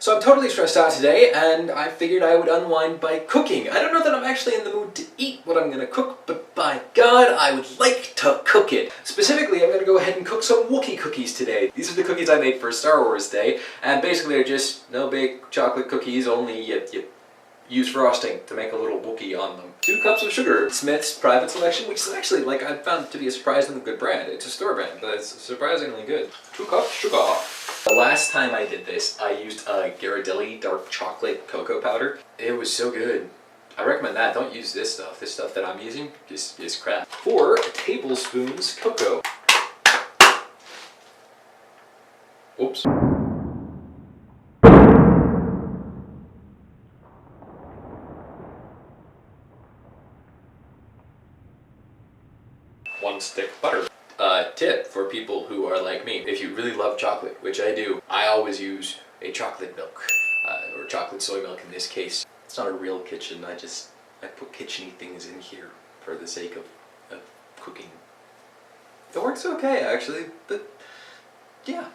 So I'm totally stressed out today, and I figured I would unwind by cooking. I don't know that I'm actually in the mood to eat what I'm gonna cook, but by God, I would like to cook it. Specifically, I'm gonna go ahead and cook some Wookie cookies today. These are the cookies I made for Star Wars Day, and basically they're just no-bake chocolate cookies, only you use frosting to make a little Wookie on them. 2 cups of sugar, Smith's Private Selection, which is actually, like, I found to be a surprisingly good brand. It's a store brand, but it's surprisingly good. 2 cups sugar. The last time I did this, I used a Ghirardelli dark chocolate cocoa powder. It was so good. I recommend that. Don't use this stuff. This stuff that I'm using is crap. 4 tablespoons cocoa. Oops. One stick butter. Tip for people who are like me: if you really love chocolate, which I do, I always use a chocolate milk, or chocolate soy milk in this case. It's not a real kitchen, I put kitchen-y things in here for the sake of cooking. It works okay actually, but yeah,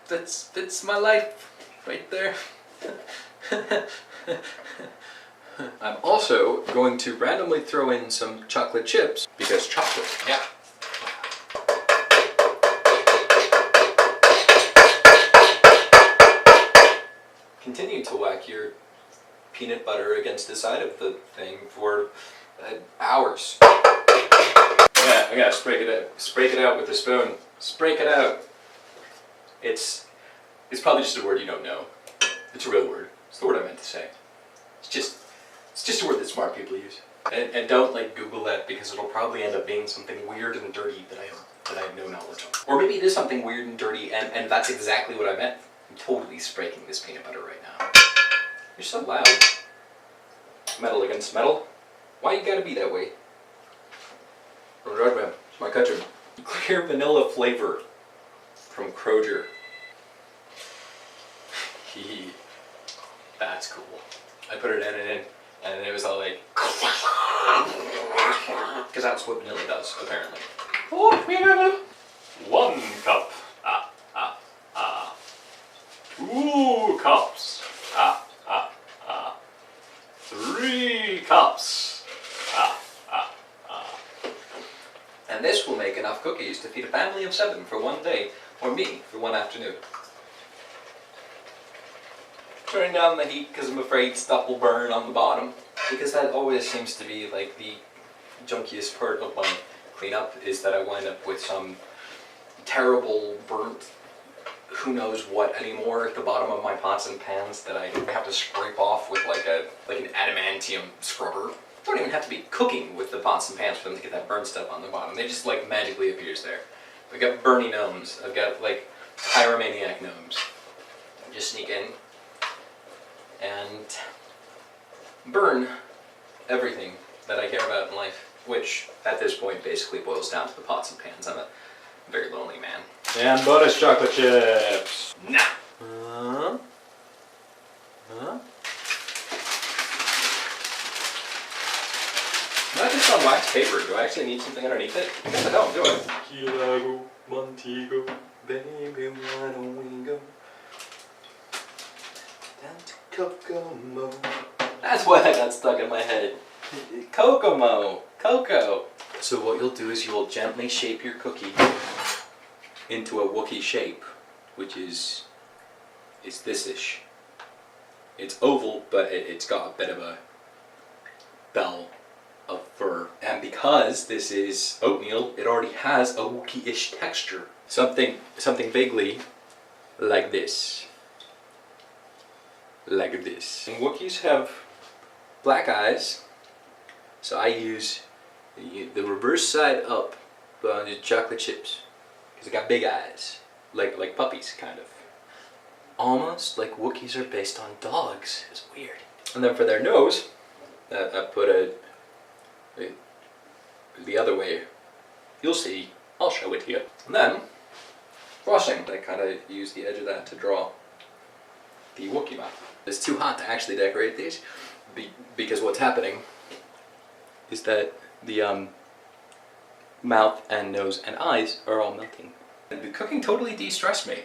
that's my life right there. I'm also going to randomly throw in some chocolate chips, because chocolate, yeah. Continue to whack your peanut butter against the side of the thing for hours. Yeah, I gotta sprake it out with a spoon. Sprake it out. It's probably just a word you don't know. It's a real word. It's the word I meant to say. It's just a word that smart people use. And don't like Google that, because it'll probably end up being something weird and dirty that I have no knowledge of. Or maybe it is something weird and dirty, and that's exactly what I meant. I'm totally spraking this peanut butter right now. You're so loud. Metal against metal. Why you gotta be that way? Right, man. It's my kitchen. Clear vanilla flavor from Kroger. That's cool. I put it in, and it was all like, because that's what vanilla does, apparently. 1 cup. 2 cups. 3 cups. And this will make enough cookies to feed a family of 7 for one day, or me for one afternoon. Turning down the heat because I'm afraid stuff will burn on the bottom, because that always seems to be like the junkiest part of my cleanup, is that I wind up with some terrible burnt who knows what anymore at the bottom of my pots and pans that I have to scrape off with like an adamantium scrubber. I don't even have to be cooking with the pots and pans for them to get that burnt stuff on the bottom. They just like magically appears there. I've got Bernie gnomes. I've got like pyromaniac gnomes. I just sneak in and burn everything that I care about in life, which at this point basically boils down to the pots and pans. I'm a very lonely man. And bonus chocolate chips. Nah. Huh? Not just on wax paper. Do I actually need something underneath it? I guess I don't, do I? Kilo, Montego, baby, why don't we go down to Kokomo? That's why I got stuck in my head. Kokomo. Cocoa. So what you'll do is you will gently shape your cookie into a Wookie shape, which is this-ish. It's oval, but it's got a bit of a bell of fur. And because this is oatmeal, it already has a Wookie-ish texture. Something vaguely like this. Like this. And Wookiees have black eyes, so I use the reverse side up on the chocolate chips, because they got big eyes, like puppies, kind of. Almost like Wookiees are based on dogs. It's weird. And then for their nose, I put the other way. You'll see. I'll show it to you. And then frosting. I kind of use the edge of that to draw the Wookie mouth. It's too hot to actually decorate these, because what's happening is that the mouth and nose and eyes are all melting. And the cooking totally de-stressed me.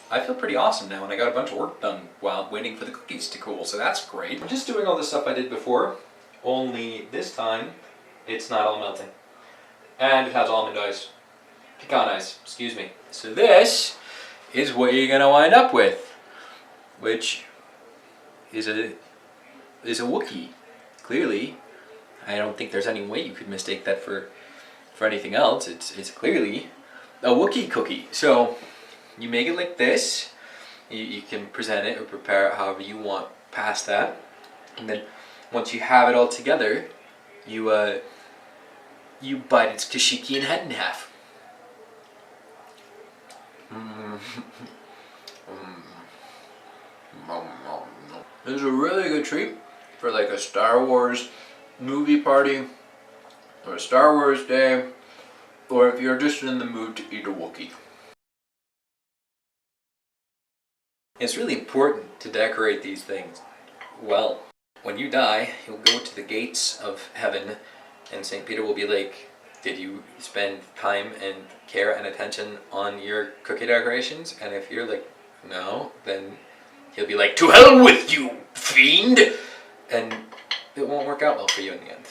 I feel pretty awesome now, and I got a bunch of work done while waiting for the cookies to cool, so that's great. I'm just doing all the stuff I did before, only this time it's not all melting. And it has almond ice. Pecan ice, excuse me. So this is what you're gonna wind up with, which is a Wookie. Clearly, I don't think there's any way you could mistake that for anything else. It's clearly a Wookie cookie. So you make it like this. You can present it or prepare it however you want past that. And then once you have it all together, you bite its Kashiki and head in half. This is a really good treat for like a Star Wars movie party or a Star Wars day, or if you're just in the mood to eat a Wookie. It's really important to decorate these things well. When you die, you'll go to the gates of heaven, and St. Peter will be like, did you spend time and care and attention on your cookie decorations? And if you're like, no, then he'll be like, to hell with you, fiend! And it won't work out well for you in the end.